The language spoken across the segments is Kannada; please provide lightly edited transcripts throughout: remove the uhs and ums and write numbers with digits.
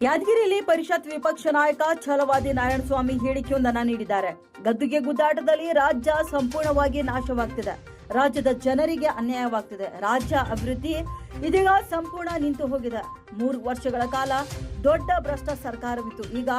ಯಾದಗಿರಿಯಲ್ಲಿ ಪರಿಷತ್ ವಿಪಕ್ಷ ನಾಯಕ ಛಲವಾದಿ ನಾರಾಯಣಸ್ವಾಮಿ ಹೇಳಿಕೆಯೊಂದನ್ನು ನೀಡಿದ್ದಾರೆ. ಗದ್ದುಗೆ ಗುದ್ದಾಟದಲ್ಲಿ ರಾಜ್ಯ ಸಂಪೂರ್ಣವಾಗಿ ನಾಶವಾಗ್ತಿದೆ. ರಾಜ್ಯದ ಜನರಿಗೆ ಅನ್ಯಾಯವಾಗ್ತಿದೆ. ರಾಜ್ಯ ಅಭಿವೃದ್ಧಿ ಇದೀಗ ಸಂಪೂರ್ಣ ನಿಂತು ಹೋಗಿದೆ. 3 ವರ್ಷಗಳ ಕಾಲ ದೊಡ್ಡ ಭ್ರಷ್ಟ ಸರ್ಕಾರವಿತ್ತು. ಈಗ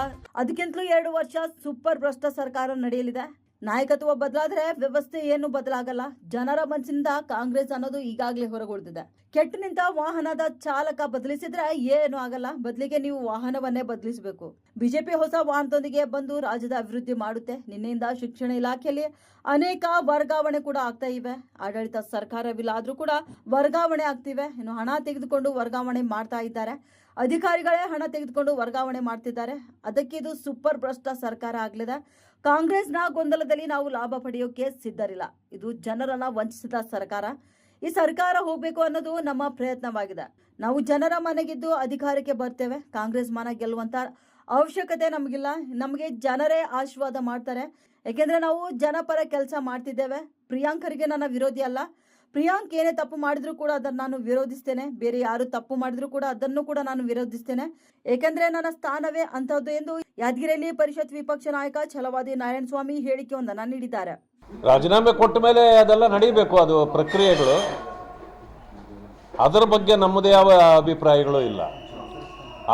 ಅದಕ್ಕಿಂತಲೂ 2 ವರ್ಷ ಸೂಪರ್ ಭ್ರಷ್ಟ ಸರ್ಕಾರ ನಡೆಯಲಿದೆ. ನಾಯಕತ್ವ ಬದಲಾದ್ರೆ ವ್ಯವಸ್ಥೆ ಏನು ಬದಲಾಗಲ್ಲ. ಜನರ ಮನಸ್ಸಿನಿಂದ ಕಾಂಗ್ರೆಸ್ ಅನ್ನೋದು ಈಗಾಗಲೇ ಹೊರಗುಳಿದಿದೆ. ಕೆಟ್ಟು ನಿಂತ ವಾಹನದ ಚಾಲಕ ಬದಲಿಸಿದ್ರೆ ಏನು ಆಗಲ್ಲ. ಬದಲಿಗೆ ನೀವು ವಾಹನವನ್ನೇ ಬದಲಿಸಬೇಕು. ಬಿಜೆಪಿ ಹೊಸ ವಾಹನದೊಂದಿಗೆ ಬಂದು ರಾಜ್ಯದ ಅಭಿವೃದ್ಧಿ ಮಾಡುತ್ತೆ. ನಿನ್ನೆಯಿಂದ ಶಿಕ್ಷಣ ಇಲಾಖೆಯಲ್ಲಿ ಅನೇಕ ವರ್ಗಾವಣೆ ಕೂಡ ಆಗ್ತಾ ಇವೆ. ಆಡಳಿತ ಸರ್ಕಾರವಿಲ್ಲ ಆದ್ರೂ ಕೂಡ ವರ್ಗಾವಣೆ ಆಗ್ತಿವೆ. ಇನ್ನು ಹಣ ತೆಗೆದುಕೊಂಡು ವರ್ಗಾವಣೆ ಮಾಡ್ತಾ ಇದ್ದಾರೆ. ಅಧಿಕಾರಿಗಳೇ ಹಣ ತೆಗೆದುಕೊಂಡು ವರ್ಗಾವಣೆ ಮಾಡ್ತಿದ್ದಾರೆ. ಅದಕ್ಕೆ ಇದು ಸೂಪರ್ ಭ್ರಷ್ಟ ಸರ್ಕಾರ ಆಗಲಿದೆ. ಕಾಂಗ್ರೆಸ್ನ ಗೊಂದಲದಲ್ಲಿ ನಾವು ಲಾಭ ಪಡೆಯೋಕೆ ಸಿದ್ಧರಿಲ್ಲ. ಇದು ಜನರನ್ನ ವಂಚಿಸಿದ ಸರ್ಕಾರ. ಈ ಸರ್ಕಾರ ಹೋಗಬೇಕು ಅನ್ನೋದು ನಮ್ಮ ಪ್ರಯತ್ನವಾಗಿದೆ. ನಾವು ಜನರ ಮನೆಗಿದ್ದು ಅಧಿಕಾರಕ್ಕೆ ಬರ್ತೇವೆ. ಕಾಂಗ್ರೆಸ್ ಮನ ಗೆಲ್ಲುವಂತ ಅವಶ್ಯಕತೆ ನಮಗಿಲ್ಲ. ನಮಗೆ ಜನರೇ ಆಶೀರ್ವಾದ ಮಾಡ್ತಾರೆ. ಯಾಕೆಂದ್ರೆ ನಾವು ಜನಪರ ಕೆಲಸ ಮಾಡ್ತಿದ್ದೇವೆ. ಪ್ರಿಯಾಂಕರಿಗೆ ನನ್ನ ವಿರೋಧಿ ಅಲ್ಲ. ಪ್ರಿಯಾಂಕ್ ಏನೇ ತಪ್ಪು ಮಾಡಿದ್ರು ಕೂಡ ಅದನ್ನು ನಾನು ವಿರೋಧಿಸ್ತೇನೆ. ಬೇರೆ ಯಾರು ತಪ್ಪು ಮಾಡಿದ್ರು ಕೂಡ ಅದನ್ನು ಕೂಡ ನಾನು ವಿರೋಧಿಸ್ತೇನೆ. ಏಕೆಂದ್ರೆ ನನ್ನ ಸ್ಥಾನವೇ ಅಂತಹದ್ದು ಎಂದು ಯಾದಗಿರಿಯಲ್ಲಿ ಪರಿಷತ್ ವಿಪಕ್ಷ ನಾಯಕ ಛಲವಾದಿ ನಾರಾಯಣಸ್ವಾಮಿ ಹೇಳಿಕೆಯೊಂದನ್ನು ನೀಡಿದ್ದಾರೆ. ರಾಜೀನಾಮೆ ಕೊಟ್ಟ ಮೇಲೆ ಅದೆಲ್ಲ ನಡೀಬೇಕು, ಅದು ಪ್ರಕ್ರಿಯೆಗಳು. ಅದರ ಬಗ್ಗೆ ನಮ್ಮದೇ ಯಾವ ಅಭಿಪ್ರಾಯಗಳು ಇಲ್ಲ.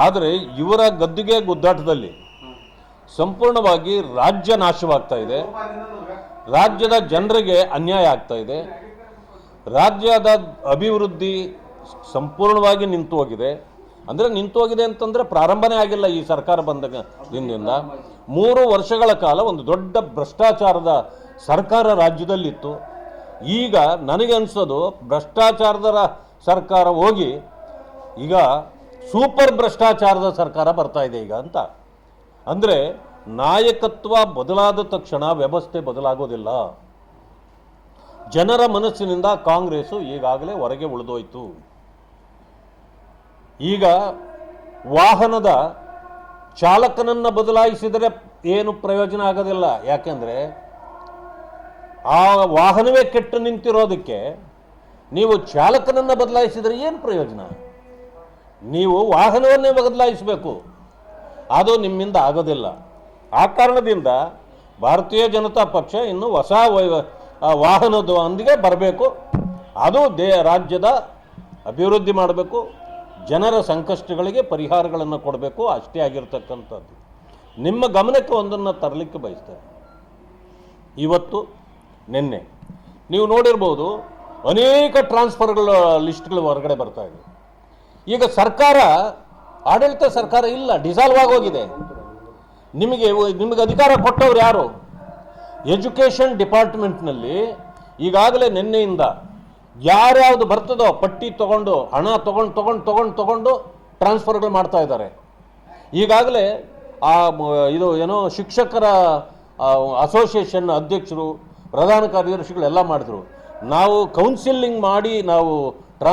ಆದರೆ ಇವರ ಗದ್ದುಗೆ ಗುದ್ದಾಟದಲ್ಲಿ ಸಂಪೂರ್ಣವಾಗಿ ರಾಜ್ಯ ನಾಶವಾಗ್ತಾ ಇದೆ. ರಾಜ್ಯದ ಜನರಿಗೆ ಅನ್ಯಾಯ ಆಗ್ತಾ ಇದೆ. ರಾಜ್ಯದ ಅಭಿವೃದ್ಧಿ ಸಂಪೂರ್ಣವಾಗಿ ನಿಂತು ಹೋಗಿದೆ. ಅಂದರೆ ನಿಂತು ಹೋಗಿದೆ ಅಂತಂದರೆ ಪ್ರಾರಂಭನೇ ಆಗಿಲ್ಲ ಈ ಸರ್ಕಾರ ಬಂದ ದಿನದಿಂದ. 3 ವರ್ಷಗಳ ಕಾಲ ಒಂದು ದೊಡ್ಡ ಭ್ರಷ್ಟಾಚಾರದ ಸರ್ಕಾರ ರಾಜ್ಯದಲ್ಲಿತ್ತು. ಈಗ ನನಗೆ ಅನಿಸೋದು ಭ್ರಷ್ಟಾಚಾರದ ಸರ್ಕಾರ ಹೋಗಿ ಈಗ ಸೂಪರ್ ಭ್ರಷ್ಟಾಚಾರದ ಸರ್ಕಾರ ಬರ್ತಾ ಇದೆ ಈಗ ಅಂತ. ಅಂದರೆ ನಾಯಕತ್ವ ಬದಲಾದ ತಕ್ಷಣ ವ್ಯವಸ್ಥೆ ಬದಲಾಗೋದಿಲ್ಲ. ಜನರ ಮನಸ್ಸಿನಿಂದ ಕಾಂಗ್ರೆಸ್ಸು ಈಗಾಗಲೇ ಹೊರಗೆ ಉಳಿದೋಯ್ತು. ಈಗ ವಾಹನದ ಚಾಲಕನನ್ನು ಬದಲಾಯಿಸಿದರೆ ಏನು ಪ್ರಯೋಜನ ಆಗೋದಿಲ್ಲ. ಯಾಕೆಂದರೆ ಆ ವಾಹನವೇ ಕೆಟ್ಟು ನಿಂತಿರೋದಕ್ಕೆ ನೀವು ಚಾಲಕನನ್ನು ಬದಲಾಯಿಸಿದರೆ ಏನು ಪ್ರಯೋಜನ? ನೀವು ವಾಹನವನ್ನೇ ಬದಲಾಯಿಸಬೇಕು. ಅದು ನಿಮ್ಮಿಂದ ಆಗೋದಿಲ್ಲ. ಆ ಕಾರಣದಿಂದ ಭಾರತೀಯ ಜನತಾ ಪಕ್ಷ ಇನ್ನು ಹೊಸ ವಾಹನದೊಂದಿಗೆ ಬರಬೇಕು. ಅದು ರಾಜ್ಯದ ಅಭಿವೃದ್ಧಿ ಮಾಡಬೇಕು. ಜನರ ಸಂಕಷ್ಟಗಳಿಗೆ ಪರಿಹಾರಗಳನ್ನು ಕೊಡಬೇಕು. ಅಷ್ಟೇ ಆಗಿರ್ತಕ್ಕಂಥದ್ದು. ನಿಮ್ಮ ಗಮನಕ್ಕೆ ಒಂದನ್ನು ತರಲಿಕ್ಕೆ ಬಯಸ್ತೇನೆ. ಇವತ್ತು ನಿನ್ನೆ ನೀವು ನೋಡಿರ್ಬೋದು, ಅನೇಕ ಟ್ರಾನ್ಸ್ಫರ್ಗಳ ಲಿಸ್ಟ್ಗಳು ಹೊರಗಡೆ ಬರ್ತಾ ಇದೆ. ಈಗ ಸರ್ಕಾರ, ಆಡಳಿತ ಸರ್ಕಾರ ಇಲ್ಲ, ಡಿಸಾಲ್ವ್ ಆಗೋಗಿದೆ. ನಿಮಗೆ ಅಧಿಕಾರ ಕೊಟ್ಟವ್ರು ಯಾರು? ಎಜುಕೇಷನ್ ಡಿಪಾರ್ಟ್ಮೆಂಟ್ನಲ್ಲಿ ಈಗಾಗಲೇ ನಿನ್ನೆಯಿಂದ ಯಾರ್ಯಾವುದು ಬರ್ತದೋ ಪಟ್ಟಿ ತಗೊಂಡು ಹಣ ತಗೊಂಡು ಟ್ರಾನ್ಸ್ಫರ್ಗಳು ಮಾಡ್ತಾ ಇದ್ದಾರೆ. ಈಗಾಗಲೇ ಇದು ಏನೋ ಶಿಕ್ಷಕರ ಅಸೋಸಿಯೇಷನ್ ಅಧ್ಯಕ್ಷರು, ಪ್ರಧಾನ ಕಾರ್ಯದರ್ಶಿಗಳೆಲ್ಲ ಮಾಡಿದ್ರು. ನಾವು ಕೌನ್ಸಿಲಿಂಗ್ ಮಾಡಿ ನಾವು